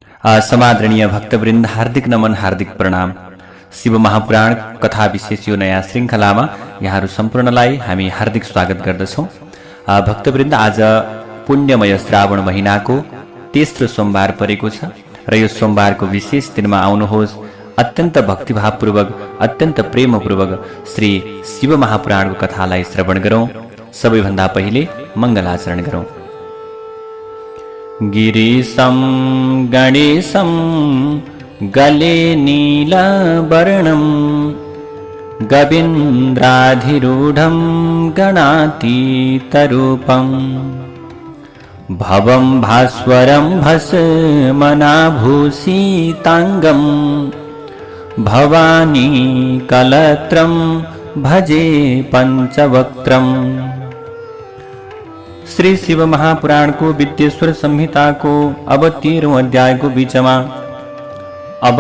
समादरणीय भक्तवृन्द, हार्दिक नमन, हार्दिक प्रणाम। शिव महापुराण कथा विशेष यो नयाँ श्रृङ्खलामा यहाँहरू सम्पूर्णलाई हामी हार्दिक स्वागत गर्दछौँ। भक्तवृन्द, आज पुण्यमय श्रावण महिनाको तेस्रो सोमबार परेको छ र यो सोमबारको विशेष दिनमा आउनुहोस्, अत्यन्त भक्तिभावपूर्वक, अत्यन्त प्रेमपूर्वक श्री शिव महापुराणको कथालाई श्रवण गरौँ। सबैभन्दा पहिले मङ्गलाचरण गरौँ। गिरीशं गणेशं गले नीलवर्णं गवीन्द्राधिरूढं गणातीतरूपं भवं भास्वरं भस्मनाभूषिताङ्गं भवानी कलत्रं भजे पंचवक्त्रम्। श्री शिव महापुराण को विद्येश्वर संहिता को अब 13औं अध्याय को बीचमा अब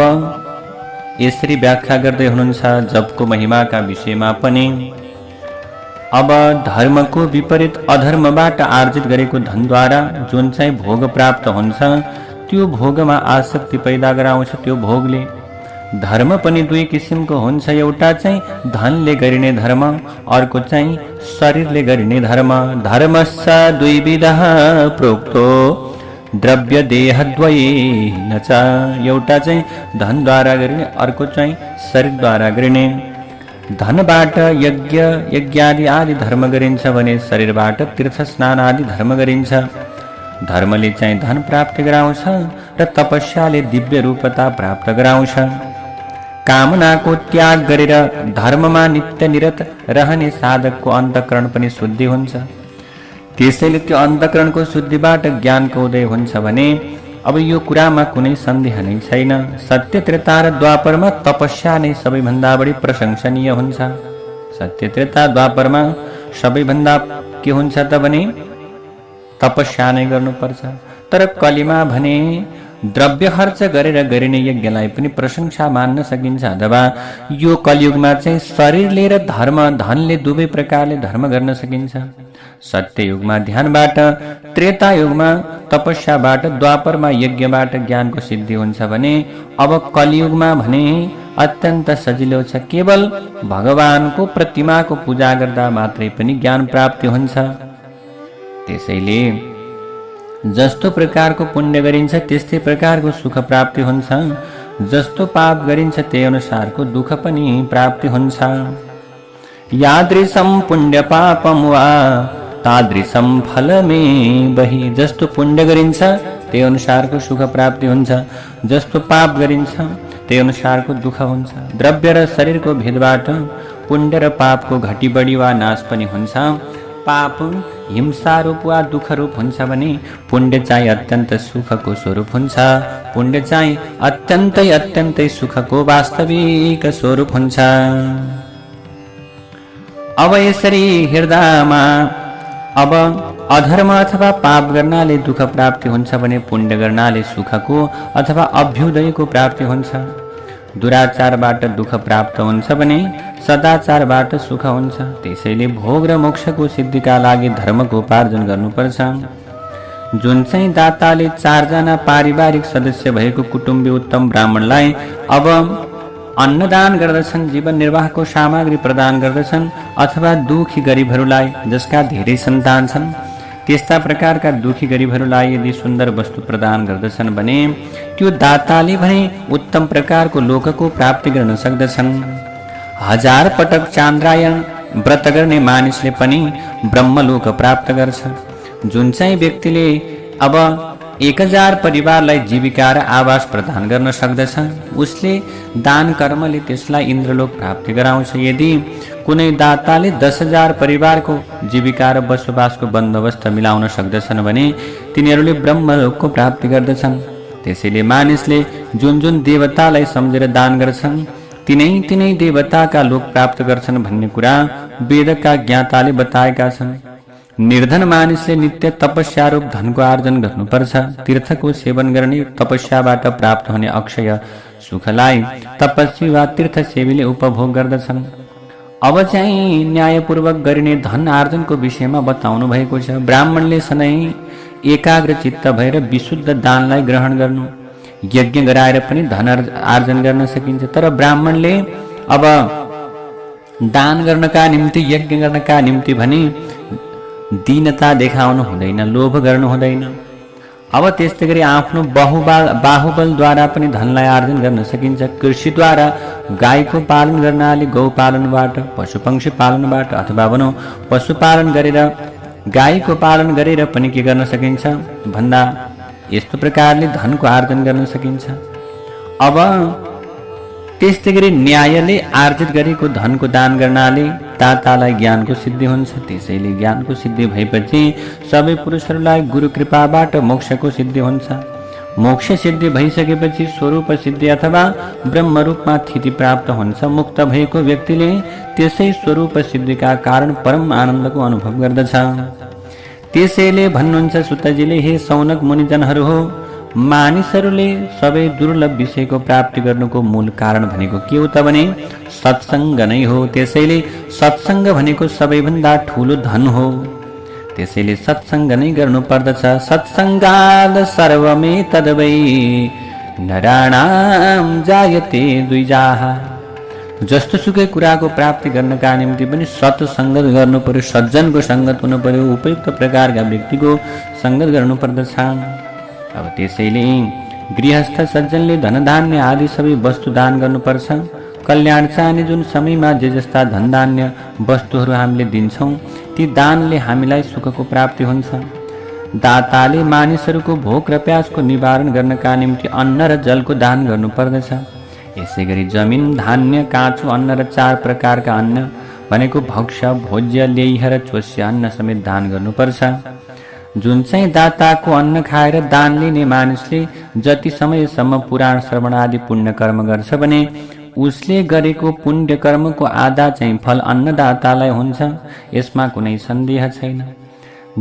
यसरी व्याख्या गर्दै हुनुहुन्छ जपको महिमाका विषयमा पनि। अब धर्मको विपरीत अधर्मबाट आर्जित गरेको धनद्वारा जुन चाहिँ भोग प्राप्त हुन्छ त्यो भोगमा आसक्ति पैदा गराउँछ। त्यो भोगले धर्म पनि दुई किसिमको हुन्छ, एउटा चाहिँ धनले गरिने धर्म, अर्को चाहिँ शरीरले गरिने धर्म। धर्मस्स द्विविधः प्रोक्तो द्रव्य देहद्वयेन च। एउटा चाहिँ धनद्वारा गरिने, अर्को चाहिँ शरीरद्वारा गरिने। धनबाट यज्ञ यज्ञादि आदि धर्म गरिन्छ भने शरीरबाट तीर्थ स्नान आदि धर्म गरिन्छ। धर्मले चाहिँ धन प्राप्त गराउँछ र तपस्याले दिव्य रूपता प्राप्त गराउँछ। कामनाको त्याग गरेर धर्ममा नित्य निरत रहने साधकको अन्तःकरण पनि शुद्धि हुन्छ। त्यसैले त्यो अन्तःकरणको शुद्धिबाट ज्ञानको उदय हुन्छ भने अब यो कुरामा कुनै सन्देह नै छैन। सत्य त्रेता र द्वापरमा तपस्या नै सबैभन्दा बढी प्रशंसनीय हुन्छ। सत्य त्रेता द्वापरमा सबैभन्दा के हुन्छ त भने तपस्या नै गर्नुपर्छ। तर कलिमा भने द्रव्य खर्च गरेर गरिने यज्ञलाई पनि प्रशंसा मान्न सकिन्छ। अथवा यो कलियुगमा चाहिँ शरीरले र धनले दुवै प्रकारले धर्म गर्न सकिन्छ। सत्य युगमा ध्यानबाट, त्रेता युगमा तपस्याबाट, द्वापरमा यज्ञबाट ज्ञानको सिद्धि हुन्छ भने अब कलियुगमा भने अत्यन्त सजिलो छ। केवल भगवानको प्रतिमाको पूजा गर्दा मात्रै पनि ज्ञान प्राप्ति हुन्छ। त्यसैले जस्तो प्रकारको पुण्य गरिन्छ त्यस्तै प्रकारको सुख प्राप्ति हुन्छ, जस्तो पाप गरिन्छ त्यही अनुसारको दुःख पनि प्राप्ति हुन्छ। यादृशं पुण्य पापम वा तादृशं फलमे बहि। जस्तो पुण्य गरिन्छ त्यही अनुसारको सुख प्राप्ति हुन्छ, जस्तो पाप गरिन्छ त्यही अनुसारको दुःख हुन्छ। द्रव्य र शरीरको भेदबाट पुण्य र पापको घटी बढी वा नाश पनि हुन्छ। पाप हिंसा रूप वा दुःख रूप हुन्छ भने पुण्य चाहिँ अत्यन्त सुखको स्वरूप हुन्छ। पुण्य चाहिँ अत्यन्तै सुखको वास्तविक स्वरूप हुन्छ। अब यसरी हेर्दामा अब अधर्म अथवा पाप गर्नाले दुःख प्राप्ति हुन्छ भने पुण्य गर्नाले सुखको अथवा अभ्युदयको प्राप्ति हुन्छ। दुराचारबाट दुःख प्राप्त हुन्छ भने सदाचारबाट सुख हुन्छ। त्यसैले भोग र मोक्षको सिद्धिका लागि धर्मको उपार्जन गर्नुपर्छ। जुन चाहिँ दाताले 4 जना पारिवारिक सदस्य भएको कुटुम्बी उत्तम ब्राह्मणलाई अब अन्नदान गर्दछन्, जीवन निर्वाहको सामग्री प्रदान गर्दछन्, अथवा दुखी गरिबहरूलाई जसका धेरै सन्तान छन् त्यस्ता प्रकारका दुखी गरिबहरूलाई यदि सुन्दर वस्तु प्रदान गर्दछन् भने त्यो दाताले भने उत्तम प्रकारको लोकको प्राप्ति गर्न सक्दछन्। 1000 पटक चान्द्रायण व्रत गर्ने मानिसले पनि ब्रह्मलोक प्राप्त गर्छ। जुन चाहिँ व्यक्तिले अब 1000 परिवारलाई जीविका र आवास प्रदान गर्न सक्दछ उसले दान कर्मले त्यसलाई इन्द्रलोक प्राप्ति गराउँछ। यदि कुनै दाताले 10,000 परिवारको जीविका र बसोबासको बन्दोबस्त मिलाउन सक्दछन् भने तिनीहरूले ब्रह्मलोकको प्राप्ति गर्दछन्। त्यसैले मानिसले जुन जुन देवतालाई सम्झेर दान गर्छन् तिनै देवताका लोक प्राप्त गर्छन् भन्ने कुरा वेदका ज्ञाताले बताएका छन्। निर्धन मानिसले नित्य तपस्या रूप धनको आर्जन गर्नुपर्छ। तीर्थको सेवन गर्ने तपस्याबाट प्राप्त हुने अक्षय सुखलाई तपस्वी वा तीर्थसेवीले उपभोग गर्दछन्। अब चाहिँ न्यायपूर्वक गरिने धन आर्जनको विषयमा बताउनु भएको छ। ब्राह्मणले सधैँ एकाग्र चित्त भएर विशुद्ध दानलाई ग्रहण गर्नु, यज्ञ गराएर पनि धन आर्जन गर्न सकिन्छ। तर ब्राह्मणले अब दान गर्नका निम्ति, यज्ञ गर्नका निम्ति भने दीनता देखाउनु हुँदैन, लोभ गर्नु हुँदैन। अब त्यस्तै गरी आफ्नो बाहुबलद्वारा पनि धनलाई आर्जन गर्न सकिन्छ। कृषिद्वारा गाईको पालन गर्नाले गौपालनबाट, पशुपक्षी पालनबाट, अथवा भनौँ पशुपालन गरेर गाईको पालन गरेर पनि के गर्न सकिन्छ भन्दा यस्तो प्रकारले धनको आर्जन गर्न सकिन्छ। अब त्यस्तै गरी न्यायले आर्जित गरेको धनको दान गर्नाले दातालाई ज्ञानको सिद्धि हुन्छ। त्यसैले ज्ञानको सिद्धि भएपछि सबै पुरुषहरूलाई गुरु कृपाबाट मोक्षको सिद्धि हुन्छ। मोक्ष सिद्धि भइसकेपछि स्वरूप सिद्धि अथवा ब्रह्मरूपमा स्थिति प्राप्त हुन्छ। मुक्त भएको व्यक्तिले त्यसै स्वरूप सिद्धिका कारण परम आनन्दको अनुभव गर्दछ। त्यसैले भन्नुहुन्छ सुतजीले, हे सौनक मुनिजनहरू हो, मानिसहरूले सबै दुर्लभ विषयको प्राप्ति गर्नुको मूल कारण भनेको के हो त भने सत्सङ्ग नै हो। त्यसैले सत्सङ्ग भनेको सबैभन्दा ठुलो धन हो। त्यसैले सत्सङ्ग नै गर्नु पर्दछ। सत्सङ्गाद सर्वमे तद्वै नराणाम जायते द्विजाः। जस्तो सुकै कुराको प्राप्ति गर्नका निम्ति पनि सत्सङ्गत गर्नु पर्यो, सज्जनको सङ्गत हुनु पर्यो, उपयुक्त प्रकारका व्यक्तिको सङ्गत गर्नु पर्दछ। अब त्यसैले गृहस्थ सज्जनले धनधान्य आदि सबै वस्तु दान गर्नुपर्छ। कल्याण चाहने जुन समयमा जे जस्ता धनधान्य वस्तुहरू हामीले दिन्छौँ ती दानले हामीलाई सुखको प्राप्ति हुन्छ। दाताले मानिसहरूको भोक र प्यासको निवारण गर्नका निम्ति अन्न र जलको दान गर्नुपर्दछ। यसै गरी जमिन, धान्य, काँचो अन्न र 4 प्रकारका अन्न भनेको भक्ष्य, भोज्य, लेह्य र चोष्य अन्न समेत दान गर्नुपर्छ। जुन चाहिँ दाताको अन्न खाएर दान लिने मानिसले जति समयसम्म पुराण श्रवण आदि पुण्य कर्म गर्छ भने उसले गरेको पुण्य कर्मको आधा चाहिँ फल अन्नदातालाई हुन्छ। यसमा कुनै सन्देह छैन।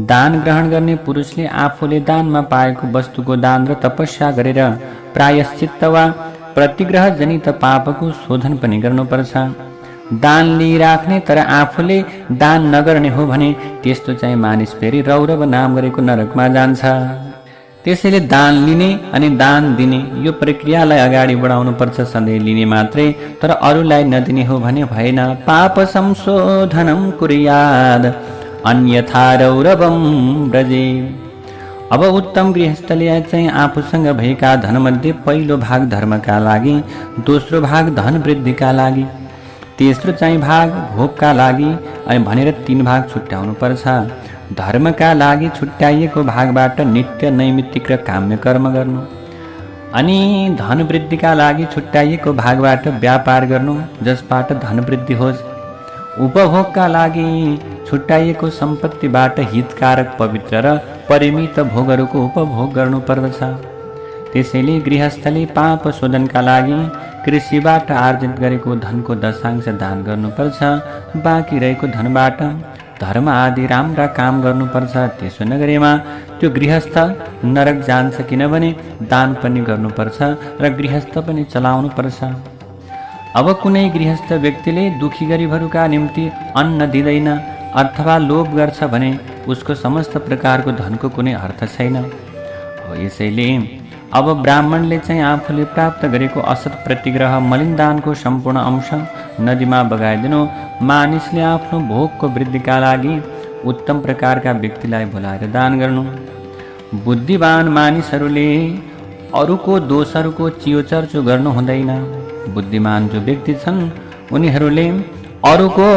दान ग्रहण गर्ने पुरुषले आफूले दानमा पाएको वस्तुको दान र तपस्या गरेर प्रायश्चित्त वा प्रतिग्रह जनित पापको शोधन पनि गर्नुपर्छ। दान लिइराख्ने तर आफूले दान नगर्ने हो भने त्यस्तो चाहिँ मानिस फेरि रौरव नाम गरेको नरकमा जान्छ। त्यसैले दान लिने अनि दान दिने यो प्रक्रियालाई अगाडि बढाउनु पर्छ। सधैँ लिने मात्रै तर अरूलाई नदिने हो भने भएन। पाप संशोधनम कुर्याद अन्यथा रौरवम ब्रजे। अब उत्तम गृहस्थले चाहिँ आफूसँग भएका धनमध्ये पहिलो भाग धर्मका लागि, दोस्रो भाग धन वृद्धिका लागि, तेस्रो चाहिँ भाग भोगका लागि अनि भनेर 3 भाग छुट्याउनु पर्छ। धर्मका लागि छुट्याइएको भागबाट नित्य नैमित्तिक र काम्य कर्म गर्नु, अनि धन वृद्धिका लागि छुट्याइएको भागबाट व्यापार गर्नु जसबाट धन वृद्धि होस्। उपभोगका लागि छुट्याइएको सम्पत्तिबाट हितकारक, पवित्र र परिमित भोगहरूको उपभोग गर्नु पर्दछ। त्यसैले गृहस्थले पाप शोधनका लागि कृषिबाट आर्जित गरेको धनको 10% दान गर्नुपर्छ। बाँकी रहेको धनबाट धर्म आदि राम्रा काम गर्नुपर्छ। त्यसो नगरेमा त्यो गृहस्थ नरक जान्छ, किनभने दान पनि गर्नुपर्छ र गृहस्थ पनि चलाउनुपर्छ। अब कुनै गृहस्थ व्यक्तिले दुखी गरिबहरूका निम्ति अन्न दिँदैन अथवा लोभ गर्छ भने उसको समस्त प्रकारको धनको कुनै अर्थ छैन। यसैले अब ब्राह्मणले चाहिँ आफूले प्राप्त गरेको असत प्रतिग्रह मलिन दानको सम्पूर्ण अंश नदीमा बगाइदिनु। मानिसले आफ्नो भोगको वृद्धिका लागि उत्तम प्रकारका व्यक्तिलाई बोलाएर दान गर्नु। बुद्धिमान मानिसहरूले अरूको दोषहरूको चियोचर्चो गर्नु हुँदैन। बुद्धिमान जो व्यक्ति छन् उनीहरूले अरूको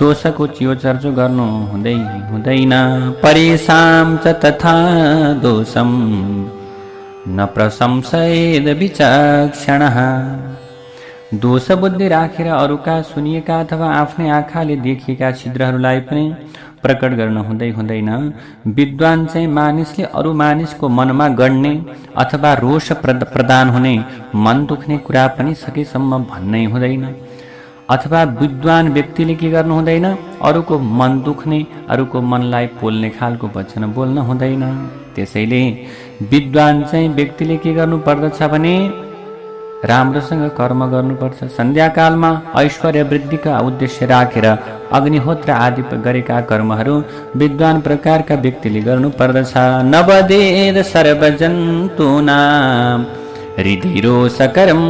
दोषको चियोचर्चो गर्नु हुँदैन। परेषां च तथा दोषं न प्रशंसयेद विचक्षणः। दोष बुद्धि राखेर अरूका सुनिएका अथवा आफ्नै आँखाले देखिएका छिद्रहरूलाई पनि प्रकट गर्न हुँदैन। विद्वान चाहिँ मानिसले अरू मानिसको मनमा गढ्ने अथवा रोष प्रदान हुने, मन दुख्ने कुरा पनि सकेसम्म भन्नै हुँदैन। अथवा विद्वान व्यक्तिले के गर्नु हुँदैन, अरूको मन दुख्ने, अरूको मनलाई पोल्ने खालको वचन बोल्न हुँदैन। त्यसैले विद्वान चाहिँ व्यक्तिले के गर्नु पर्दछ भने राम्रोसँग कर्म गर्नुपर्छ। सन्ध्याकालमा ऐश्वर्य वृद्धिका उद्देश्य राखेर अग्निहोत्र आदि गरेका कर्महरू विद्वान प्रकारका व्यक्तिले गर्नु पर्दछ। नवदेद सर्वजन्तूनां हृदयरोषकरं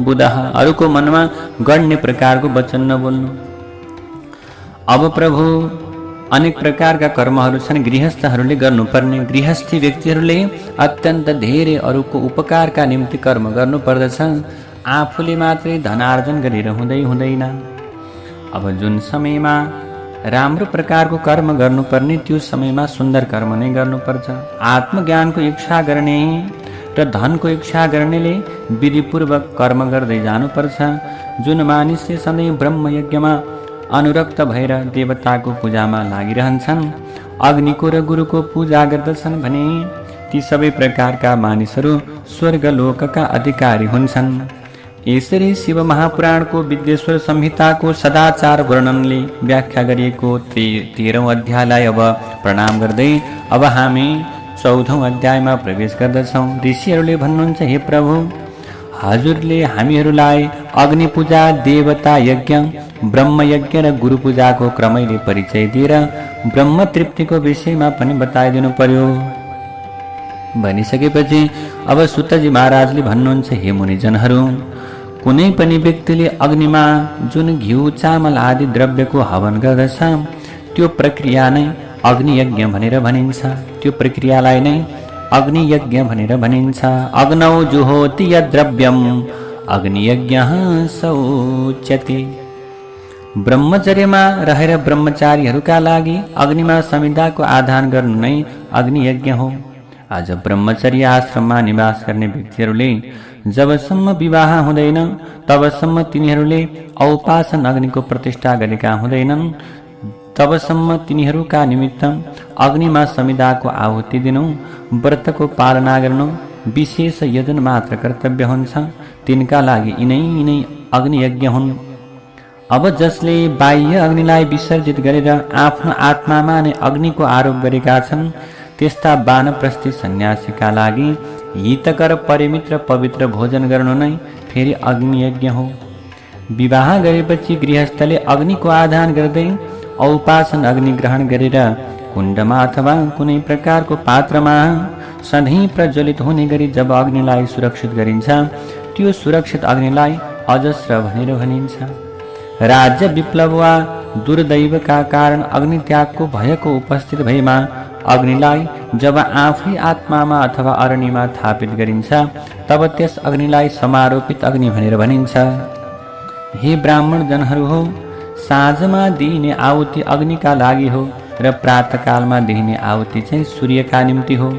बुधः। अरूको मनमा गढ्ने प्रकारको वचन नबोल्नु। अब प्रभु अनेक प्रकारका कर्महरू छन् गृहस्थहरूले गर्नुपर्ने। गृहस्थी व्यक्तिहरूले अत्यन्त धेरै अरूको उपकारका निम्ति कर्म गर्नुपर्दछ। आफूले मात्रै धनार्जन गरेर हुँदैन। अब जुन समयमा राम्रो प्रकारको कर्म गर्नुपर्ने त्यो समयमा सुन्दर कर्म नै गर्नुपर्छ। आत्मज्ञानको इच्छा गर्ने र धनको इच्छा गर्नेले विधिपूर्वक कर्म गर्दै जानुपर्छ। जुन मानिसले सधैँ ब्रह्मयज्ञमा अनुरक्त भएर देवताको पूजामा लागिरहन्छन्, अग्निको र गुरुको पूजा गर्दछन् भने ती सबै प्रकारका मानिसहरू स्वर्गलोकका अधिकारी हुन्छन्। यसरी शिव महापुराणको विद्येश्वर संहिताको सदाचार वर्णनले व्याख्या गरिएको 13औं अध्यायलाई अब प्रणाम गर्दै अब हामी 14औं अध्यायमा प्रवेश गर्दछौँ। ऋषिहरूले भन्नुहुन्छ, हे प्रभु, हजुरले हामीहरूलाई अग्नि पूजा, देवता यज्ञ, ब्रह्मयज्ञ र गुरु पूजाको क्रमैले परिचय दिएर ब्रह्म तृप्तिको विषयमा पनि बताइदिनु पर्यो। भनिसकेपछि अब सुतजी महाराजले भन्नुहुन्छ, हे मुनिजनहरू, कुनै पनि व्यक्तिले अग्निमा जुन घिउ, चामल आदि द्रव्यको हवन गर्दछ त्यो प्रक्रिया नै अग्नियज्ञ भनेर भनिन्छ। त्यो प्रक्रियालाई नै अग्नियज्ञ भनेर भनिन्छ। अग्नौ जुहोति यद्द्रव्यम अग्नियज्ञः सौच्यते। ब्रह्मचर्यमा रहेर ब्रह्मचारीहरूका लागि अग्निमा समिधाको आधान गर्नु नै अग्नियज्ञ हो। आज ब्रह्मचर्य आश्रममा निवास गर्ने व्यक्तिहरूले जबसम्म विवाह हुँदैन तबसम्म तिनीहरूले औपासन अग्निको प्रतिष्ठा गरेका हुँदैनन्। तबसम्म तिनीहरूका निमित्त अग्निमा समिधाको आहुति दिनु, व्रतको पालना गर्नु विशेष यजन मात्र कर्तव्य हुन्छ। तिनका लागि यिनै अग्नियज्ञ हुन्। अब जसले बाह्य अग्निलाई विसर्जित गरेर आफ्नो आत्मामा नै अग्निको आरोप गरेका छन् त्यस्ता वानप्रस्थी सन्यासीका लागि हितकर परिमित र पवित्र भोजन गर्नु नै फेरि अग्नियज्ञ हो। विवाह गरेपछि गृहस्थले अग्निको आधान गर्दै औपासन अग्नि ग्रहण गरेर कुण्डमा अथवा कुनै प्रकारको पात्रमा सधैँ प्रज्वलित हुने गरी जब अग्निलाई सुरक्षित गरिन्छ त्यो सुरक्षित अग्निलाई अजस्र भनेर भनिन्छ। राज्य विप्लव वा दुर्दैवका कारण अग्नित्यागको भएको उपस्थित भएमा अग्निलाई जब आफै आत्मामा अथवा अरण्यमा थापित गरिन्छ तब त्यस अग्निलाई समारोपित अग्नि भनेर भनिन्छ। हे ब्राह्मण जनहरू हो, साँझमा दिइने आहुति अग्निका लागि हो र प्रातःकालमा दिइने आहुति चाहिँ सूर्यका निम्ति हो।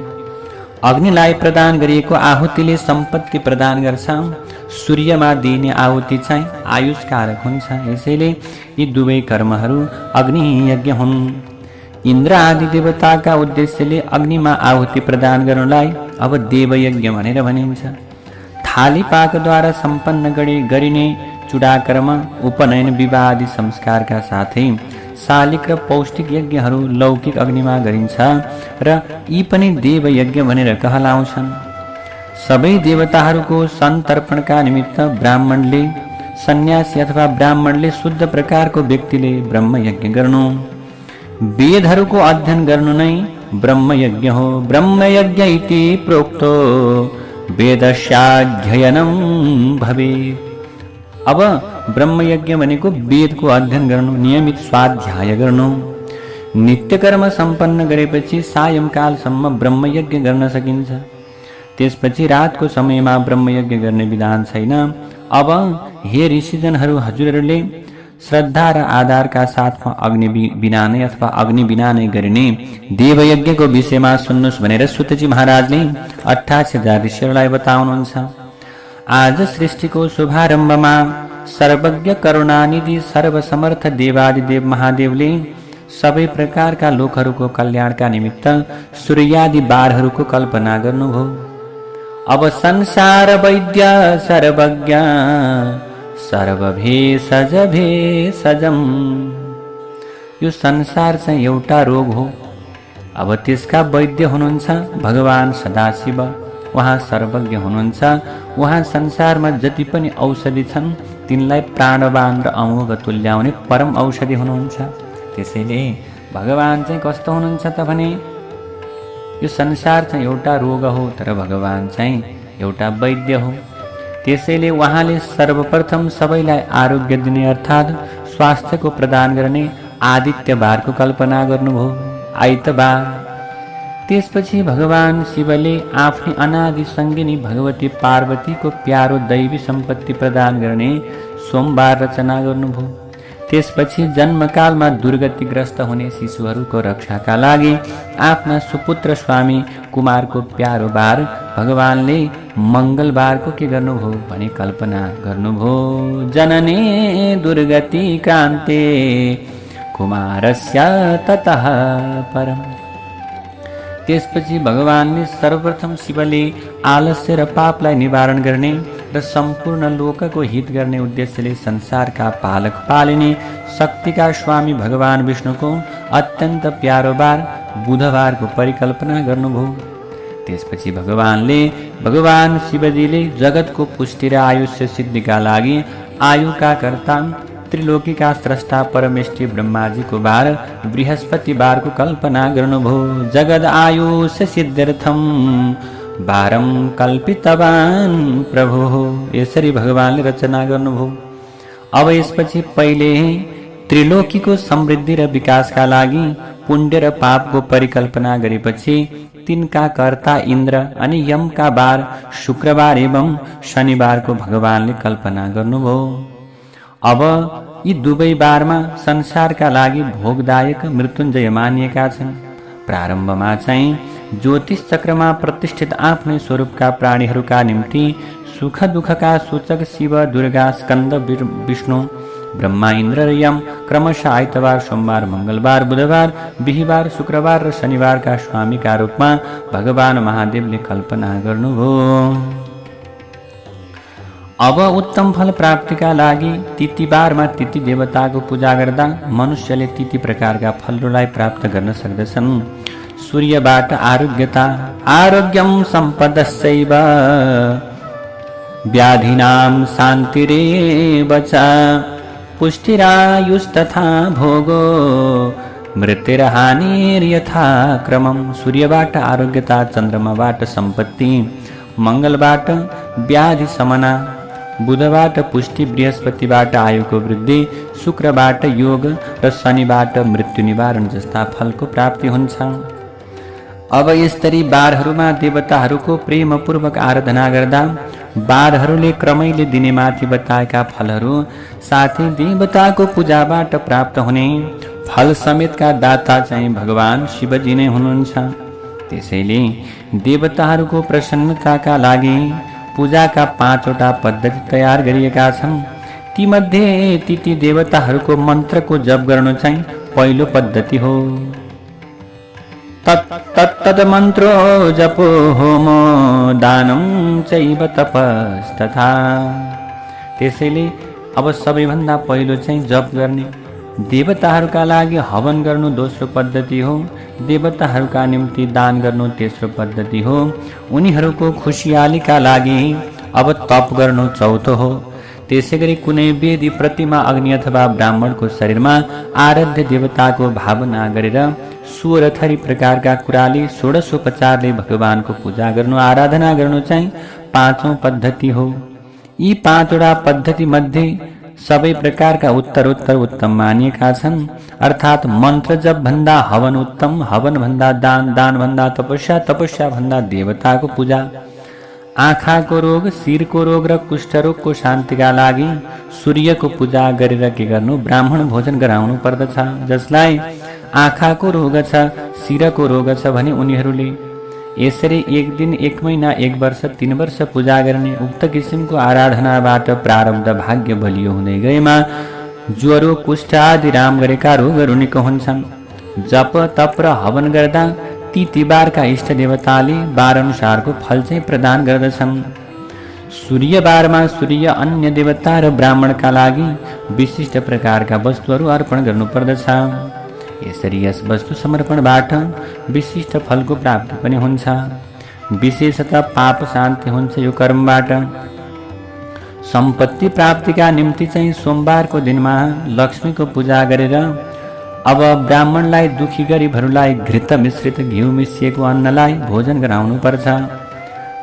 अग्निलाई प्रदान गरिएको आहुतिले सम्पत्ति प्रदान गर्छ। सूर्यमा दिइने आहुति चाहिँ आयुषकारक हुन्छ। यसैले यी दुवै कर्महरू अग्नि यज्ञ हुन्। इन्द्र आदि देवताका उद्देश्यले अग्निमा आहुति प्रदान गर्नलाई अब देवयज्ञ भनेर भनिन्छ। थालीपाकद्वारा सम्पन्न गरिने चुडाकर्म, उपनयन, विवाह आदि संस्कारका साथै शालिक र पौष्टिक यज्ञहरू लौकिक अग्निमा गरिन्छ र यी पनि देवयज्ञ भनेर कहलाउँछन्। सबै देवताहरूको सन्तर्पणका निमित्त ब्राह्मणले, सन्यासी अथवा ब्राह्मणले शुद्ध प्रकारको व्यक्तिले ब्रह्मयज्ञ गर्नु, वेदहरूको अध्ययन गर्नु नै ब्रह्मयज्ञ हो। ब्रह्मयज्ञ इति प्रोक्तो वेदस्याध्ययनं भवेत्। अब ब्रह्मयज्ञ भनेको वेदको अध्ययन गर्नु, नियमित स्वाध्याय गर्नु। नित्यकर्म सम्पन्न गरेपछि सायंकालसम्म ब्रह्मयज्ञ गर्न सकिन्छ। त्यसपछि रातको समयमा ब्रह्मयज्ञ गर्ने विधान छैन। अब हे ऋषिजनहरू, हजुरहरूले श्रद्धा र आधारका साथमा अग्नि बिना नै अथवा अग्नि बिना नै गरिने देवयज्ञको विषयमा सुन्नुहोस् भनेर सुतजी महाराजले 88,000 ऋषिहरूलाई बताउनुहुन्छ। आज सृष्टिको शुभारम्भमा सर्वज्ञ करुणानिधि सर्वसमर्थ देवादिदेव महादेवले सबै प्रकारका लोकहरूको कल्याणका निमित्त सूर्यादि बारहरूको कल्पना गर्नुभयो। अब संसार वैद्य सर्वज्ञ सर्वभेषज भेषजम। यो संसार चाहिँ एउटा रोग हो। अब त्यसका वैद्य हुनुहुन्छ भगवान सदाशिव, उहाँ सर्वज्ञ हुनुहुन्छ। उहाँ संसारमा जति पनि औषधि छन् तिनलाई प्राणवान र अमोघ तुल्याउने परम औषधि हुनुहुन्छ। त्यसैले भगवान चाहिँ कस्तो हुनुहुन्छ त भने यो संसार चाहिँ एउटा रोग हो, तर भगवान चाहिँ एउटा वैद्य हो। त्यसैले उहाँले सर्वप्रथम सबैलाई आरोग्य दिने अर्थात् स्वास्थ्यको प्रदान गर्ने आदित्यबारको कल्पना गर्नुभयो, आइतबार। त्यसपछि भगवान शिवले आफ्नी अनादि सङ्गिनी भगवती पार्वतीको प्यारो दैवी सम्पत्ति प्रदान गर्ने सोमबार रचना गर्नुभयो। त्यसपछि जन्मकालमा दुर्गतिग्रस्त हुने शिशुहरूको रक्षाका लागि आफ्ना सुपुत्र स्वामी कुमारको प्यारो बार भगवानले मङ्गलबारको के गर्नुभयो भने कल्पना गर्नुभयो। जनने दुर्गति क्रान्ते कुमारस्य ततः परम। त्यसपछि भगवानले सर्वप्रथम शिवले आलस्य र पापलाई निवारण गर्ने र सम्पूर्ण लोकको हित गर्ने उद्देश्यले संसारका पालक पालिने शक्तिका स्वामी भगवान विष्णुको अत्यन्त प्यारो बार बुधबारको परिकल्पना गर्नुभयो। त्यसपछि भगवान शिवजीले जगतको पुष्टि र आयुष्य सिद्धिका लागि आयुका कर्ता त्रिलोकीका स्रष्टा परमेष्ठी ब्रह्माजीको बार बृहस्पतिबारको कल्पना गर्नुभयो। जगद आयुष्य सिद्ध्यर्थम बारम कल्पितवान प्रभु। यसरी भगवानले रचना गर्नुभयो। अब यसपछि पहिले त्रिलोकीको समृद्धि र विकासका लागि पुण्य र पापको परिकल्पना गरेपछि तिनका कर्ता इन्द्र अनि यमका बार शुक्रबार एवं शनिबारको भगवानले कल्पना गर्नुभयो। अब यी दुवै बारमा संसारका लागि भोगदायक मृत्युञ्जय मानिएका छन्। प्रारम्भमा चाहिँ ज्योतिष चक्रमा प्रतिष्ठित आफ्नै स्वरूपका प्राणीहरूका निम्ति सुख दुःखका सूचक शिव, दुर्गा, स्कन्द, विष्णु, ब्रह्मा, इन्द्र र यम क्रमशः आइतबार, सोमबार, मङ्गलबार, बुधबार, बिहीबार, शुक्रबार र शनिबारका स्वामीका रूपमा भगवान महादेवले कल्पना गर्नुभयो। अब उत्तम फल प्राप्तिका लागि तिथिबारमा तिथि देवताको पूजा गर्दा मनुष्यले तिथि प्रकारका फलहरूलाई प्राप्त गर्न सक्दछन्। सूर्यबाट आरोग्यता, आरोग्यम सम्पदस्यैव व्याधिनां शान्तिरेव च पुष्टिरायुस्तथा भोगो मृत्युर्हानिर्यथा क्रमम्। सूर्यबाट आरोग्यता, चन्द्रमाबाट सम्पत्ति, मङ्गलबाट व्याधि शमना, बुधबाट पुष्टि, बृहस्पतिबाट आयुको वृद्धि, शुक्रबाट योग र शनिबाट मृत्यु निवारण जस्ता फलको प्राप्ति हुन्छ। अब यसरी बारहरूमा देवताहरूको प्रेमपूर्वक आराधना गर्दा बारहरूले क्रमैले दिने माथि बताएका फलहरू साथै देवताको पूजाबाट प्राप्त हुने फल समेतका दाता चाहिँ भगवान शिवजी नै हुनुहुन्छ। त्यसैले देवताहरूको प्रसन्नताका लागि पूजाका 5वटा पद्धति तयार गरिएका छन्। तीमध्ये तिथि देवताहरूको मन्त्रको जप गर्नु चाहिँ पहिलो पद्धति हो। तत्तद मन्त्रो जपो होमो दानं चैव तपस्तथा। त्यसैले अब सबैभन्दा पहिलो चाहिँ जप गर्ने, देवताहरूका लागि हवन गर्नु दोस्रो पद्धति हो, देवताहरूका निम्ति दान गर्नु तेस्रो पद्धति हो, उनीहरूको खुसियालीका लागि अब तप गर्नु चौथो हो। त्यसैगरी कुनै वेदी, प्रतिमा, अग्नि अथवा ब्राह्मणको शरीरमा आराध्य देवताको भावना गरेर स्वर थरी प्रकारका कुराले षोडशोपचारले भगवानको पूजा गर्नु, आराधना गर्नु चाहिँ 5औं पद्धति हो। यी 5वटा पद्धति मध्ये सबै प्रकारका उत्तरोत्तर उत्तम मानिएका छन्। अर्थात् मन्त्र जप भन्दा हवन उत्तम, हवन भन्दा दान, दान भन्दा तपस्या, तपस्या भन्दा देवताको पूजा। आँखाको रोग, शिरको रोग र कुष्ठरोगको शान्तिका लागि सूर्यको पूजा गरेर के गर्नु, ब्राह्मण भोजन गराउनु पर्दछ। जसलाई आँखाको रोग छ, शिरको रोग छ भने उनीहरूले यसरी 1 दिन, 1 महिना, 1 वर्ष, 3 वर्ष पूजा गर्ने। उक्त किसिमको आराधनाबाट प्रारब्ध भाग्य बलियो हुँदै गएमा ज्वरो, कुष्ठ आदि राम गरेका रोगहरू निको हुन्छन्। जप, तप र हवन गर्दा ती तिबारका इष्ट देवताले बार अनुसारको फल चाहिँ प्रदान गर्दछन्। सूर्यबारमा सूर्य, अन्य देवता र ब्राह्मणका लागि विशिष्ट प्रकारका वस्तुहरू अर्पण गर्नुपर्दछ। यसरी यस वस्तु समर्पणबाट विशिष्ट फलको प्राप्ति पनि हुन्छ। विशेषतः पाप शान्ति हुन्छ यो कर्मबाट। सम्पत्ति प्राप्तिका निम्ति चाहिँ सोमबारको दिनमा लक्ष्मीको पूजा गरेर अब ब्राह्मणलाई, दुखी गरिबहरूलाई घृत मिश्रित घिउ मिसिएको अन्नलाई भोजन गराउनु पर्छ।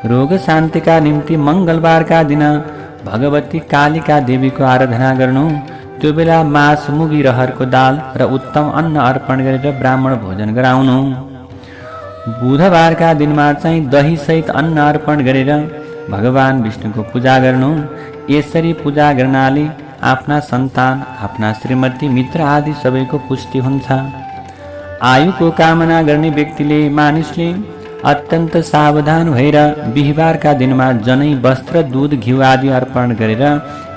रोग शान्तिका निम्ति मङ्गलबारका दिन भगवती कालिका देवीको आराधना गर्नु। त्यो बेला मास, मुगी, रहरको दाल र उत्तम अन्न अर्पण गरेर ब्राह्मण भोजन गराउनु। बुधबारका दिनमा चाहिँ दही सहित अन्न अर्पण गरेर भगवान विष्णुको पूजा गर्नु। यसरी पूजा गर्नाले आफ्ना सन्तान, आफ्ना श्रीमती, मित्र आदि सबैको पुष्टि हुन्छ। आयुको कामना गर्ने व्यक्तिले, मानिसले अत्यन्त सावधान भएर बिहीबारका दिनमा जनै, वस्त्र, दूध, घिउ आदि अर्पण गरेर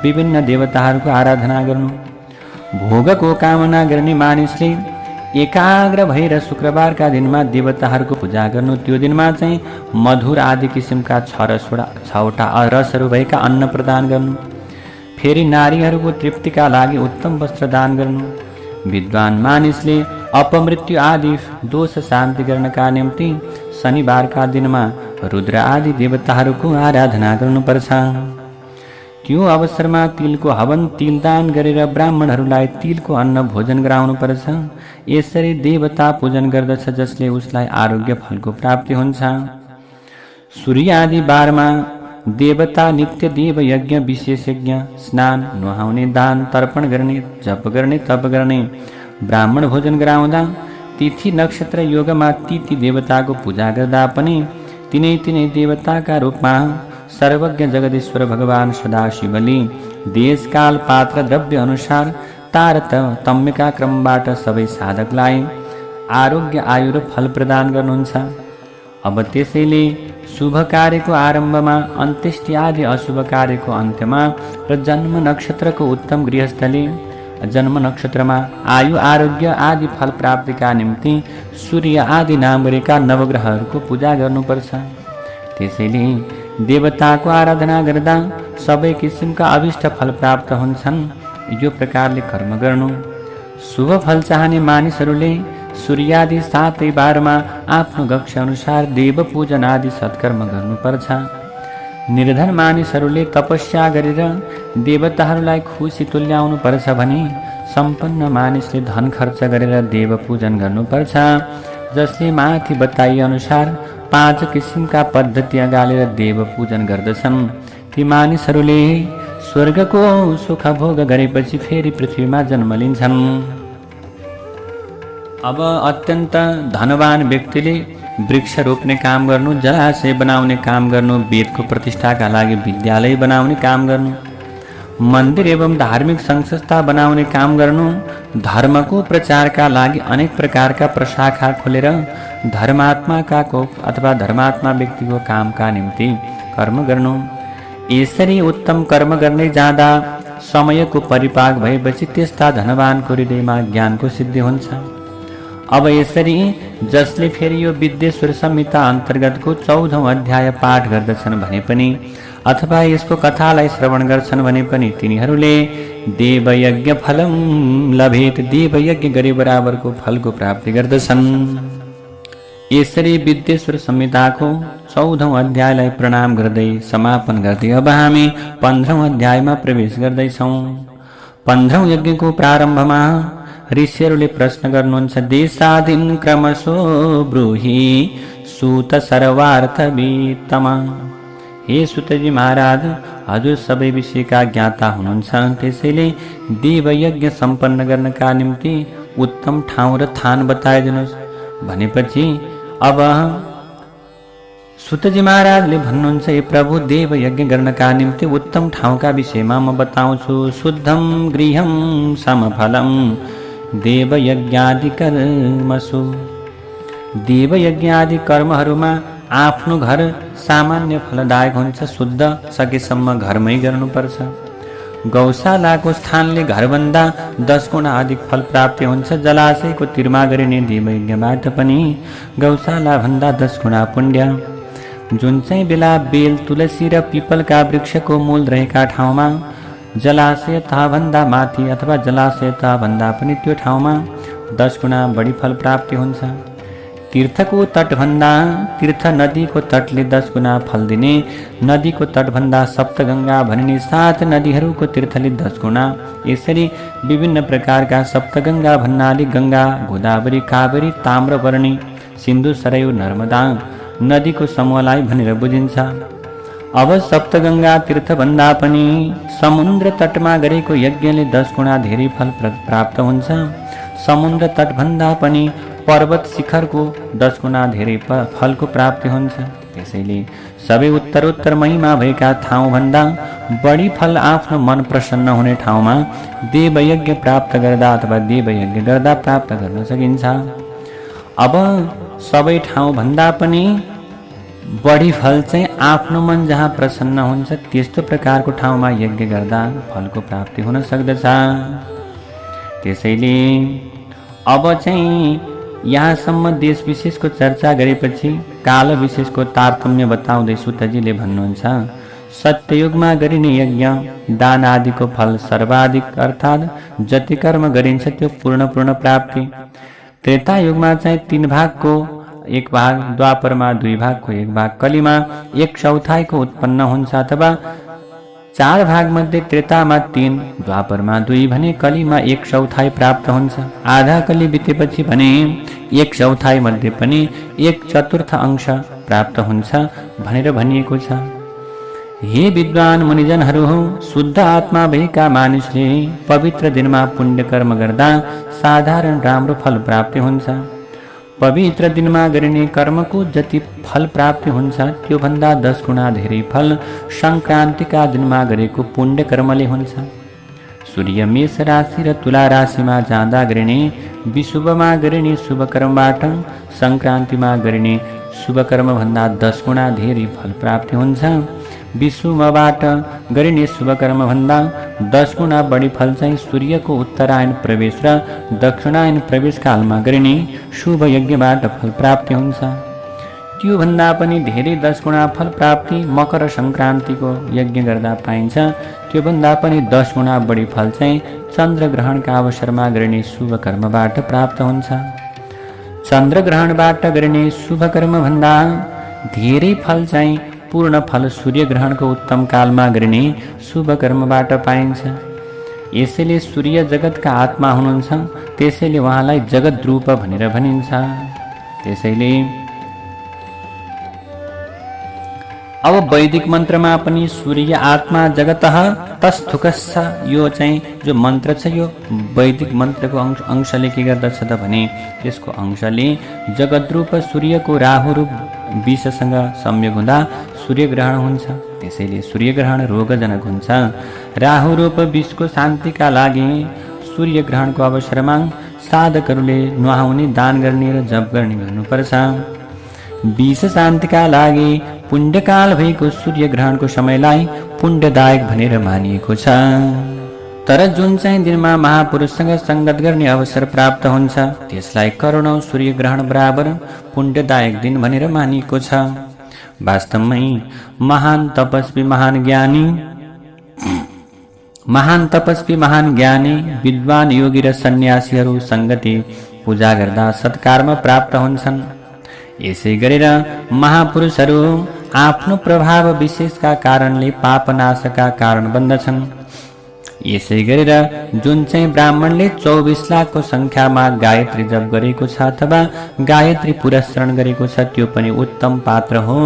विभिन्न देवताहरूको आराधना गर्नु। भोगको कामना गर्ने मानिसले एकाग्र भएर शुक्रबारका दिनमा देवताहरूको पूजा गर्नु। त्यो दिनमा चाहिँ मधुर आदि किसिमका छवटा रसहरू भएका अन्न प्रदान गर्नु। फेरि नारीहरूको तृप्तिका लागि उत्तम वस्त्र दान गर्नु। विद्वान मानिसले अपमृत्यु आदि दोष शान्ति गर्नका निम्ति शनिबारका दिनमा रुद्र आदि देवताहरूको आराधना गर्नुपर्छ। त्यो अवसरमा तिलको हवन, तिलदान गरेर ब्राह्मणहरूलाई तिलको अन्न भोजन गराउनुपर्छ। यसरी देवता पूजन गर्दछ, जसले उसलाई आरोग्य फलको प्राप्ति हुन्छ। सूर्य आदि बारमा देवता नित्य देव यज्ञ, विशेष यज्ञ, स्नान, नुहाउने, दान, तर्पण गर्ने, जप गर्ने, तप गर्ने, ब्राह्मण भोजन गराउँदा, तिथि नक्षत्र योगमा ती देवताको पूजा गर्दा पनि तिनै देवताका रूपमा सर्वज्ञ जगदीश्वर भगवान सदाशिवले देशकाल, पात्र, द्रव्य अनुसार तारतम्यका क्रमबाट सबै साधकलाई आरोग्य, आयु र फल प्रदान गर्नुहुन्छ। अब त्यसैले शुभ कार्यको आरम्भमा, अन्त्येष्टि आदि अशुभ कार्यको अन्त्यमा र जन्म नक्षत्रको उत्तम गृहस्थले जन्म नक्षत्रमा आयु, आरोग्य आदि फल प्राप्तिका निम्ति सूर्य आदि नाम गरेका नवग्रहहरूको पूजा गर्नुपर्छ। त्यसैले देवताको आराधना गर्दा सबै किसिमका अभिष्ट फल प्राप्त हुन्छन्। यो प्रकारले कर्म गर्नु। शुभ फल चाहने मानिसहरूले सूर्यादि 7 बारमा आफ्नो गक्ष अनुसार देव पूजन आदि सत्कर्म गर्नुपर्छ। निर्धन मानिसहरूले तपस्या गरेर देवताहरूलाई खुसी तुल्याउनु पर्छ भने सम्पन्न मानिसले धन खर्च गरेर देव पूजन गर्नुपर्छ। जसले माथि बताइए अनुसार 5 किसिमका पद्धति अगालेर देव पूजन गर्दछन्, ती मानिसहरूले स्वर्गको सुख भोग गरेपछि फेरि पृथ्वीमा जन्म लिन्छन्। अब अत्यन्त धनवान व्यक्तिले वृक्ष रोप्ने काम गर्नु, जलाशय बनाउने काम गर्नु, वेदको प्रतिष्ठाका लागि विद्यालय बनाउने काम गर्नु, मन्दिर एवं धार्मिक संस्था बनाउने काम गर्नु, धर्मको प्रचारका लागि अनेक प्रकारका प्रशाखा खोलेर धर्मात्माका अथवा धर्मात्मा व्यक्तिको कामका निम्ति कर्म गर्नु। यसरी उत्तम कर्म गर्दै जाँदा समयको परिपाक भएपछि त्यस्ता धनवानको हृदयमा ज्ञानको सिद्धि हुन्छ। अब यसरी जसले फेरि यो विद्येश्वर संहिता अन्तर्गतको 14औं अध्याय पाठ गर्दछन् भने पनि अथवा यसको कथालाई श्रवण गर्छन् भने पनि तिनीहरूले देवयज्ञ फलम लभेत, देवयज्ञ गरे बराबरको फलको प्राप्ति गर्दछन्। यसरी विद्येश्वर संहिताको 14औं अध्यायलाई प्रणाम गर्दै समापन गर्दै अब हामी 15औं अध्यायमा प्रवेश गर्दैछौँ। 15औं यज्ञको प्रारम्भमा ऋषिहरूले प्रश्न गर्नुहुन्छ। देशादिन क्रमशो ब्रूहि सूत सर्वार्थवित्तमा। हे सुतजी महाराज, हजुर सबै विषयका ज्ञाता हुनुहुन्छ, त्यसैले देवयज्ञ सम्पन्न गर्नका निम्ति उत्तम ठाउँ र थान बताइदिनुहोस् भनेपछि अब सुतजी महाराजले भन्नुहुन्छ, हे प्रभु, देवयज्ञ गर्नका निम्ति उत्तम ठाउँका विषयमा म बताउँछु। शुद्धम गृहम समफलम देवयज्ञादि कर्मसु। देवयज्ञादि कर्महरूमा आफ्नो घर सामान्य फलदायक हुन्छ। शुद्ध सकेसम्म घरमै गर्नुपर्छ। गौशालाको स्थानले घरभन्दा 10 गुणा अधिक फल प्राप्ति हुन्छ। जलाशयको तिरमा गरिने देवयज्ञबाट पनि गौशाला भन्दा 10 गुणा पुण्य। जुन चाहिँ बेला बेल, तुलसी र पिपलका वृक्षको मूल रहेका ठाउँमा जलाशय तहभन्दा माथि अथवा जलाशय तहभन्दा पनि त्यो ठाउँमा 10 गुणा बढी फल प्राप्ति हुन्छ। तीर्थको तटभन्दा तीर्थ नदीको तटले 10 गुणा फल दिने, नदीको तटभन्दा सप्तगङ्गा भनिने 7 नदीहरूको तीर्थले 10 गुणा। यसरी विभिन्न प्रकारका सप्तगङ्गा भन्नाले गङ्गा, गोदावरी, कावेरी, ताम्रवर्णी, सिन्धु, सरयू, नर्मदा नदीको समूहलाई भनेर बुझिन्छ। अब सप्तगंगा तीर्थभन्दा पनि समुद्र तटमा गरेको यज्ञले 10 गुणा धेरै फल प्राप्त हुन्छ। समुद्र तटभन्दा पनि पर्वत शिखरको 10 गुणा धेरै फलको प्राप्ति हुन्छ। त्यसैले सबै उत्तरोत्तर महिमा भएका ठाउँभन्दा बढी फल आफ्नो मन प्रसन्न हुने ठाउँमा देवयज्ञ प्राप्त गर्दा अथवा देवयज्ञ गर्दा प्राप्त गर्न सकिन्छ। अब सबै ठाउँभन्दा पनि बढी फल चाहिँ आफ्नो मन जहाँ प्रसन्न हुन्छ त्यस्तो प्रकारको ठाउँमा यज्ञ गर्दा फलको प्राप्ति हुन सक्दछ। त्यसैले अब चाहिँ यहाँसम्म देश विशेषको चर्चा गरेपछि काल विशेषको तारतम्य बताउँदै सुतजीले भन्नुहुन्छ, सत्ययुगमा गरिने यज्ञ दान आदिको फल सर्वाधिक अर्थात् जति कर्म गरिन्छ त्यो पूर्ण प्राप्ति। त्रेता युगमा चाहिँ 3 भागको 1 भाग, द्वापरमा 2 भागको 1 भाग, कलीमा 1/4 को उत्पन्न हुन्छ अथवा 4 भाग मध्ये त्रेतामा 3, द्वापरमा 2 भने कलीमा 1/4 प्राप्त हुन्छ। आधा कली बितेपछि भने 1/4 मध्ये पनि 1/4 अंश प्राप्त हुन्छ भनेर भनिएको छ। हे विद्वान मुनिजनहरू, शुद्ध आत्मा भएका मानिसले पवित्र दिनमा पुण्य कर्म गर्दा साधारण राम्रो फल प्राप्ति हुन्छ। पवित्र दिनमा गरिने कर्मको जति फल प्राप्ति हुन्छ त्यो भन्दा 10 गुणा धेरै फल संक्रान्तिका दिनमा गरेको पुण्य कर्मले हुन्छ। सूर्य मेष राशि र तुला राशिमा जाँदा गरिने विशुभमा गरिने शुभ कर्मबाट संक्रान्तिमा गरिने शुभ कर्म भन्दा 10 गुणा धेरै फल प्राप्ति हुन्छ। विशुभबाट गरिने शुभ कर्म भन्दा 10 गुणा बढी फल चाहिँ सूर्यको उत्तरायण प्रवेश र दक्षिणायन प्रवेश कालमा गरिने शुभ यज्ञबाट फल प्राप्ति हुन्छ। त्यो भन्दा पनि धेरै 10 गुणा फल प्राप्ति मकर संक्रान्तिको यज्ञ गर्दा पाइन्छ। त्यो भन्दा पनि 10 गुणा बढी फल चाहिँ चन्द्र ग्रहणका अवसरमा गरिने शुभ कर्मबाट प्राप्त हुन्छ। चन्द्र ग्रहणबाट गरिने शुभ कर्म भन्दा धेरै फल चाहिँ पूर्ण फल सूर्य ग्रहणको उत्तम कालमा गरिने शुभ कर्मबाट पाइन्छ। यसैले सूर्य जगतका आत्मा हुनुहुन्छ, त्यसैले उहाँलाई जगत रूप भनेर भनिन्छ। त्यसैले अब वैदिक मन्त्रमा पनि सूर्य आत्मा जगतः तस्थुकस्छ, यो चाहिँ जो मन्त्र छ यो वैदिक मन्त्रको अंशले के गर्दछ त भने त्यसको अंशले जगत रूप सूर्यको राहु रूप विषसँग संयोग हुँदा सूर्य ग्रहण हुन्छ। त्यसैले सूर्य ग्रहण रोगजनक हुन्छ। राहु रूप विषको शान्तिका लागि सूर्य ग्रहणको अवसरमा साधकहरूले नुहाउने, दान गर्ने र जप गर्ने गर्नुपर्छ। विष शान्तिका लागि पुण्यकाल भएको सूर्य ग्रहणको समयलाई पुण्यदायक भनेर मानिएको छ। तर जुन चाहिँ दिनमा महापुरुषसँग संगत गर्ने अवसर प्राप्त हुन्छ त्यसलाई करोडौं सूर्य ग्रहण बराबर पुण्यदायक दिन भनेर मानिएको छ। वास्तवमै महान तपस्वी महान ज्ञानी विद्वान योगी र सन्यासीहरू संगति पूजा गर्दा सत्कर्म प्राप्त हुन्छन्। यसै गरेर महापुरुषहरू आफ्नो प्रभाव विशेषका कारणले पापनाशका कारण बन्दछन्। यसै गरेर जुन चाहिँ ब्राह्मणले 24 लाखको संख्यामा गायत्री जप गरेको छ अथवा गायत्री पुरस्रण गरेको छ त्यो पनि उत्तम पात्र हो।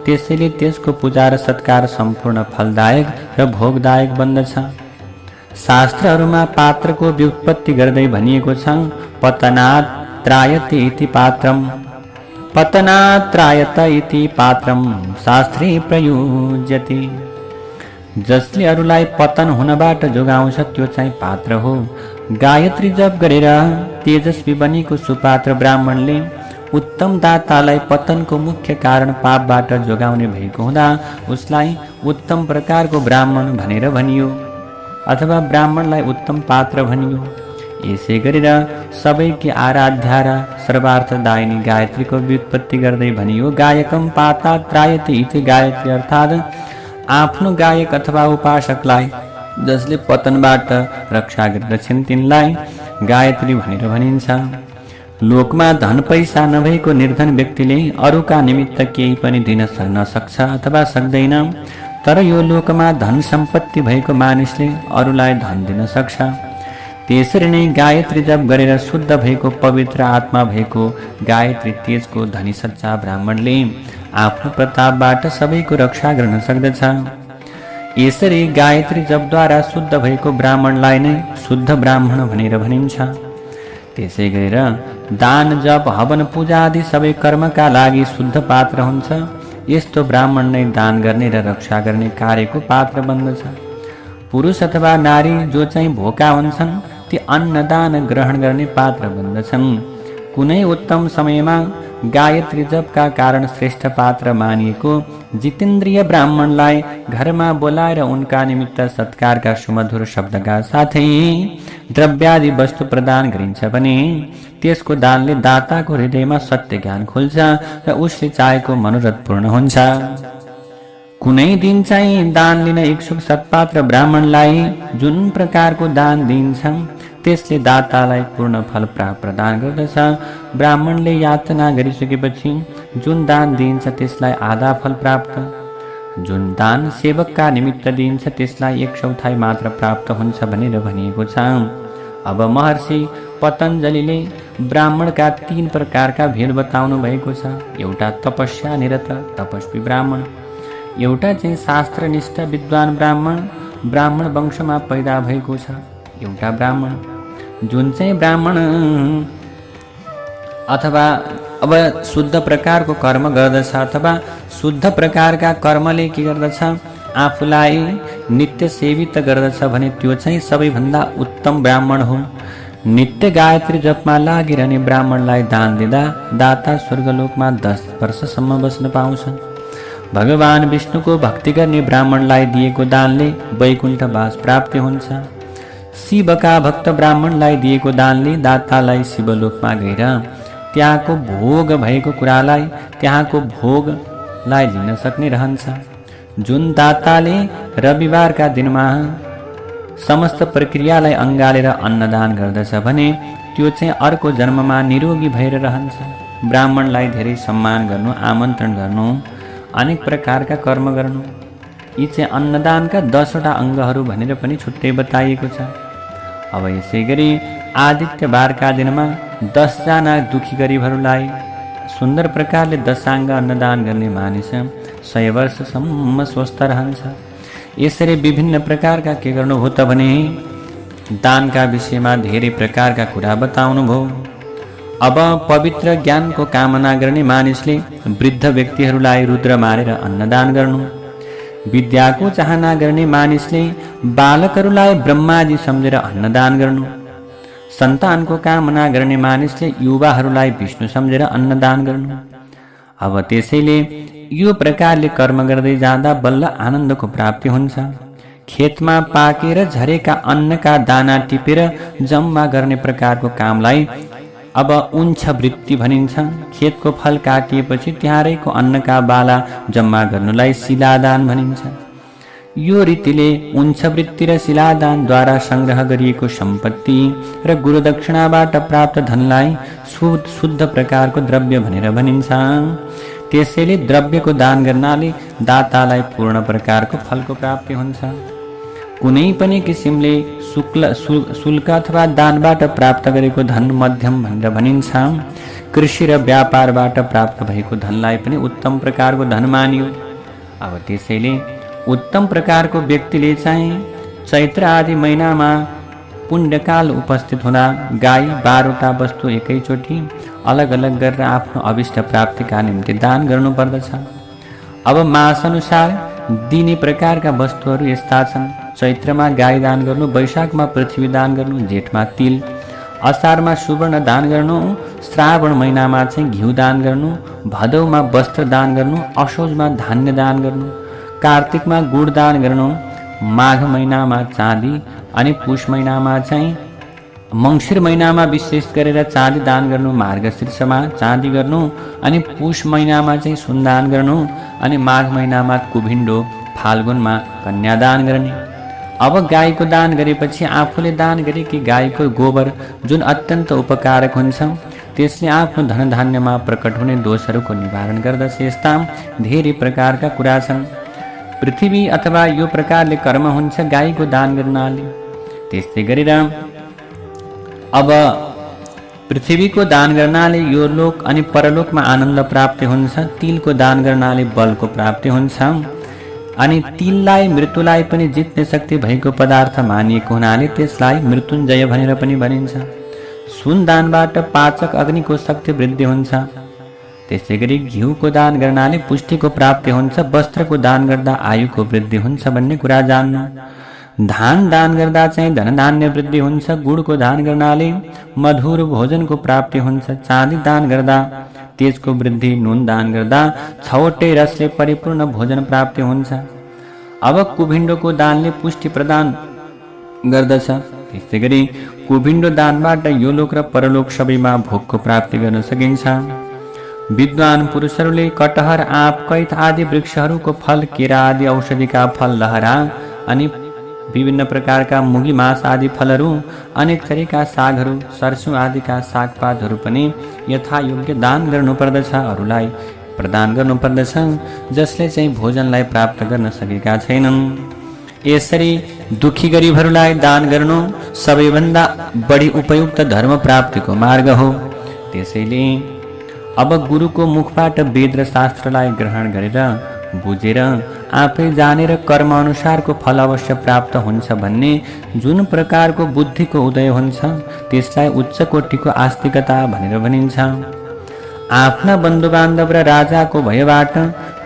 त्यसैले त्यसको पूजा र सत्कार सम्पूर्ण फलदायक र भोगदायक बन्दछ। शास्त्रहरूमा पात्रको व्युत्पत्ति गर्दै भनिएको छ, पतनात् त्रायते इति पात्रम, पतनात् त्रायत इति पात्रम शास्त्रे प्रयुज्यते। जसले अरूलाई पतन हुनबाट जोगाउँछ त्यो चाहिँ पात्र हो। गायत्री जप गरेर तेजस्वी बनेको सुपात्र ब्राह्मणले उत्तम दातालाई पतनको मुख्य कारण पापबाट जोगाउने भएको हुँदा उसलाई उत्तम प्रकारको ब्राह्मण भनेर भनियो अथवा ब्राह्मणलाई उत्तम पात्र भनियो। यसै गरेर सबैकी आराध्या र सर्वार्थदायिनी गायत्रीको व्युत्पत्ति गर्दै भनियो, गायकम पाता त्रायते इति गायत्री, अर्थात् आफ्नो गायक अथवा उपासकलाई जसले पतनबाट रक्षा गर्दछन् तिनलाई गायत्री भनेर भनिन्छ। लोकमा धन पैसा नभएको निर्धन व्यक्तिले अरूका निमित्त केही पनि दिन नसक्छ अथवा सक्दैन, तर यो लोकमा धन सम्पत्ति भएको मानिसले अरूलाई धन दिन सक्छ। त्यसरी नै गायत्री जप गरेर शुद्ध भएको पवित्र आत्मा भएको गायत्री तेजको धनी सच्चा ब्राह्मणले आफ्नो प्रतापबाट सबैको रक्षा गर्न सक्दछ। यसरी गायत्री जपद्वारा शुद्ध भएको ब्राह्मणलाई नै शुद्ध ब्राह्मण भनेर भनिन्छ। त्यसै गरेर दान जप हवन पूजा आदि सबै कर्मका लागि शुद्ध पात्र हुन्छ। यस्तो ब्राह्मण नै दान गर्ने र रक्षा गर्ने कार्यको पात्र बन्दछ। पुरुष अथवा नारी जो चाहिँ भोका हुन्छन् ती अन्नदान ग्रहण गर्ने पात्र बन्दछन्। कुनै उत्तम समयमा गायत्री जपका कारण श्रेष्ठ पात्र मानिएको जितेन्द्रिय ब्राह्मणलाई घरमा बोलाएर उनका निमित्त सत्कारका सुमधुर शब्दका साथै द्रव्यादि वस्तु प्रदान गरिन्छ भने त्यसको दानले दाताको हृदयमा सत्य ज्ञान खुल्छ र उसले चाहेको मनोरथ पूर्ण हुन्छ। कुनै दिन चाहिँ दान लिन इच्छुक सत्पात्र ब्राह्मणलाई जुन प्रकारको दान दिन्छ त्यसले दातालाई पूर्ण फल प्रदान गर्दछ। ब्राह्मणले यातना गरिसकेपछि जुन दान दिइन्छ त्यसलाई आधा फल प्राप्त, जुन दान सेवकका निमित्त दिइन्छ त्यसलाई 1/4 मात्र प्राप्त हुन्छ भनेर भनिएको छ। अब महर्षि पतञ्जलिले ब्राह्मणका 3 प्रकारका भेद बताउनु भएको छ। एउटा तपस्या निरत तपस्वी ब्राह्मण, एउटा चाहिँ शास्त्रनिष्ठ विद्वान ब्राह्मण, ब्राह्मण वंशमा पैदा भएको छ। एउटा ब्राह्मण जुन चाहिँ ब्राह्मण अथवा अब शुद्ध प्रकारको कर्म गर्दछ अथवा शुद्ध प्रकारका कर्मले के गर्दछ आफूलाई नित्य सेवित गर्दछ भने त्यो चाहिँ सबैभन्दा उत्तम ब्राह्मण हो। नित्य गायत्री जपमा लागिरहने ब्राह्मणलाई दान दिँदा दाता स्वर्गलोकमा 10 वर्षसम्म बस्न पाउँछ। भगवान विष्णुको भक्ति गर्ने ब्राह्मणलाई दिएको दानले वैकुण्ठवास प्राप्ति हुन्छ। शिवका भक्त ब्राह्मणलाई दिएको दानले दातालाई शिवलोकमा गएर त्यहाँको भोग भएको कुरालाई त्यहाँको भोगलाई लिन सक्ने रहन्छ। जुन दाताले रविवारका दिनमा समस्त प्रक्रियालाई अँगालेर अन्नदान गर्दछ भने त्यो चाहिँ अर्को जन्ममा निरोगी भएर रहन्छ। ब्राह्मणलाई धेरै सम्मान गर्नु, आमन्त्रण गर्नु, अनेक प्रकारका कर्म गर्नु, यी चाहिँ अन्नदानका 10वटा अङ्गहरू भनेर पनि छुट्टै बताइएको छ। अब यसै गरी आदित्यवारका दिनमा 10 जना दुखी गरिबहरूलाई सुन्दर प्रकारले दशाङ्ग अन्नदान गर्ने मानिस 100 वर्षसम्म स्वस्थ रहन्छ। यसरी विभिन्न प्रकारका के गर्नुभयो त भने दानका विषयमा धेरै प्रकारका कुरा बताउनु भयो। अब पवित्र ज्ञानको कामना गर्ने मानिसले वृद्ध व्यक्तिहरूलाई रुद्र मारेर अन्नदान गर्नु, विद्याको चाहना गर्ने मानिसले बालकहरूलाई ब्रह्माजी सम्झेर अन्नदान गर्नु, सन्तानको कामना गर्ने मानिसले युवाहरूलाई विष्णु सम्झेर अन्नदान गर्नु। अब त्यसैले यो प्रकारले कर्म गर्दै जाँदा बल्ल आनन्दको प्राप्ति हुन्छ। खेतमा पाकेर झरेका अन्नका दाना टिपेर जम्मा गर्ने प्रकारको कामलाई अब उञ्छ वृत्ति भनिन्छ। खेतको फल काटिएपछि त्यहाँरैको अन्नका बाला जम्मा गर्नुलाई शिलादान भनिन्छ। यो रीतिले उञ्छ वृत्ति र शिलादानद्वारा संग्रह गरिएको सम्पत्ति र गुरुदक्षिणाबाट प्राप्त धनलाई शुद्ध प्रकारको द्रव्य भनेर भनिन्छ। त्यसैले द्रव्यको दान गर्नाले दातालाई पूर्ण प्रकारको फलको प्राप्ति हुन्छ। कुनै पनि किसिमले शुल्क अथवा दानबाट प्राप्त गरेको धन मध्यम भनेर भनिन्छ। कृषि र व्यापारबाट प्राप्त भएको धनलाई पनि उत्तम प्रकारको धन मानियो। अब त्यसैले उत्तम प्रकारको व्यक्तिले चाहिँ चैत्र आदि महिनामा पुण्यकाल उपस्थित हुँदा गाई 12वटा वस्तु एकैचोटि अलग अलग गरेर आफ्नो अभिष्ट प्राप्तिका निम्ति दान गर्नुपर्दछ। अब मास अनुसार दिने प्रकारका वस्तुहरू यस्ता छन्। चैत्रमा गाई दान गर्नु, वैशाखमा पृथ्वी दान गर्नु, जेठमा तिल, असारमा सुवर्ण दान गर्नु, श्रावण महिनामा चाहिँ घिउ दान गर्नु, भदौमा वस्त्र दान गर्नु, असोजमा धान्य दान गर्नु, कार्तिकमा गुड दान गर्नु, माघ महिनामा चाँदी अनि पुष महिनामा चाहिँ मङ्सिर महिनामा विशेष गरेर चाँदी दान गर्नु, मार्गशीर्षमा चाँदी गर्नु अनि पुष महिनामा चाहिँ सुन दान गर्नु अनि माघ महिनामा कुभिन्डो, फाल्गुनमा कन्यादान गर्ने। अब गाईको दान गरेपछि आफूले दान गरेकी गाईको गोबर जुन अत्यन्त उपकारक हुन्छ त्यसले आफ्नो धनधान्यमा प्रकट हुने दोषहरूको निवारण गर्दछ। यस्ता धेरै प्रकारका कुरा छन्। पृथ्वी अथवा यो प्रकारले कर्म हुन्छ गाईको दान गर्नाले। त्यस्तै गरेर अब पृथ्वीको दान गर्नाले यो लोक अनि परलोकमा आनन्द प्राप्ति हुन्छ। तिलको दान गर्नाले बलको प्राप्ति हुन्छ अनि तिललाई मृत्युलाई पनि जित्ने शक्ति भएको पदार्थ मानिएको हुनाले त्यसलाई मृत्युञ्जय भनेर पनि भनिन्छ। सुन दानबाट पाचक अग्निको शक्ति वृद्धि हुन्छ। त्यसै गरी घिउको दान गर्नाले पुष्टिको प्राप्ति हुन्छ। वस्त्रको दान गर्दा आयुको वृद्धि हुन्छ भन्ने कुरा जान्नु। धान दान गर्दा चाहिँ धनधान्य वृद्धि हुन्छ। गुडको दान गर्नाले मधुर भोजनको प्राप्ति हुन्छ। चाँदी दान गर्दा तेजको वृद्धि। नुन दान गर्दा छवटै रसले परिपूर्ण भोजन प्राप्ति हुन्छ। अब कुभिण्डोको दानले पुष्टि प्रदान गर्दछ। त्यसै गरी कुभिण्डो दानबाट यो लोक र परलोक सबैमा भोगको प्राप्ति गर्न सकिन्छ। विद्वान पुरुषहरूले कटहर, आँप, कैथ आदि वृक्षहरूको फल, केरा आदि औषधिका फल, लहरा अनि विभिन्न प्रकारका मुगी मास आदि फलहरू, अनेक थरीका सागहरू, सरसों आदिका सागपातहरू पनि यथायोग्य दान गर्नुपर्दछ, अरूलाई प्रदान गर्नुपर्दछ जसले चाहिँ भोजनलाई प्राप्त गर्न सकेका छैनन्। यसरी दुखी गरिबहरूलाई दान गर्नु सबैभन्दा बढी उपयुक्त धर्म प्राप्तिको मार्ग हो। त्यसैले अब गुरुको मुखबाट वेद र शास्त्रलाई ग्रहण गरेर बुझेर आफै जानेर कर्म अनुसारको फल अवश्य प्राप्त हुन्छ भन्ने जुन प्रकारको बुद्धिको उदय हुन्छ त्यसलाई उच्च कोटिको आस्तिकता भनेर भनिन्छ। आफ्ना बन्धुबान्धव र राजाको भयबाट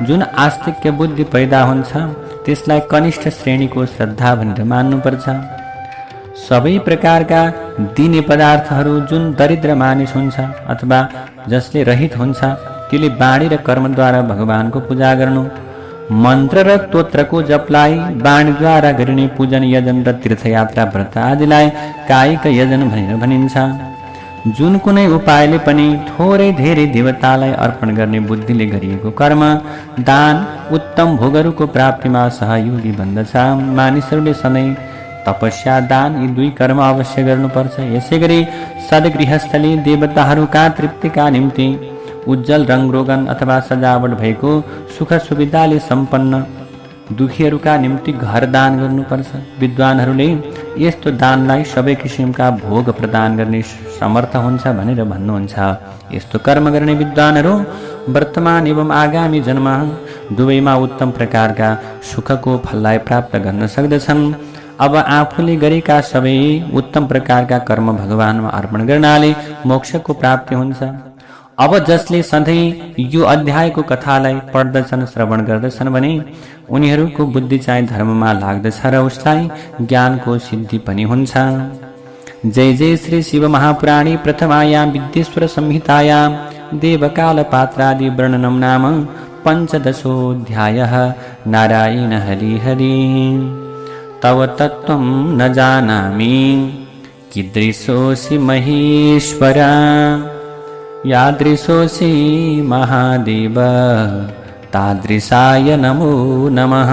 जुन आस्तिक्य बुद्धि पैदा हुन्छ त्यसलाई कनिष्ठ श्रेणीको श्रद्धा भनेर मान्नुपर्छ। सबै प्रकारका दिने पदार्थहरू जुन दरिद्र मानिस हुन्छ अथवा जसले रहित हुन्छ त्यसले बाणी र कर्मद्वारा भगवानको पूजा गर्नु। मन्त्र र स्तोत्रको जपलाई बाणीद्वारा गरिने पूजन, यजन र तीर्थयात्रा व्रत आदिलाई कायिक यजन भनेर भनिन्छ। जुन कुनै उपायले पनि थोरै धेरै देवतालाई अर्पण गर्ने बुद्धिले गरिएको कर्म, दान उत्तम भोगहरूको प्राप्तिमा सहयोगी बन्दछ। मानिसहरूले सधैँ तपस्या, दान यी दुई कर्म अवश्य गर्नुपर्छ। यसै गरी सद्गृहस्थली देवताहरूका तृप्तिका निम्ति उज्जवल रङरोगन अथवा सजावट भएको सुख सुविधाले सम्पन्न दुखीहरूका निम्ति घर दान गर्नुपर्छ। विद्वानहरूले यस्तो दानलाई सबै किसिमका भोग प्रदान गर्ने समर्थ हुन्छ भनेर भन्नुहुन्छ। यस्तो कर्म गर्ने विद्वानहरू वर्तमान एवं आगामी जन्म दुवैमा उत्तम प्रकारका सुखको फललाई प्राप्त गर्न सक्दछन्। अब आफूले गरेका सबै उत्तम प्रकारका कर्म भगवानमा अर्पण गर्नाले मोक्षको प्राप्ति हुन्छ। अब जसले सधैँ यो अध्यायको कथालाई पढ्दछन्, श्रवण गर्दछन् भने उनीहरूको बुद्धि चाहिँ धर्ममा लाग्दछ र उसलाई ज्ञानको सिद्धि पनि हुन्छ। जय जय श्री शिव महापुराणे प्रथमायां विद्येश्वर संहितायां देवकालपात्रादि वर्णनं नाम पंचदशोऽध्यायः। नारायण हरि हरि। तव तत्त्वं न जानामि कीदृशोऽसि महेश्वर, यादृशोऽसि महादेव तादृशाय नमो नमः।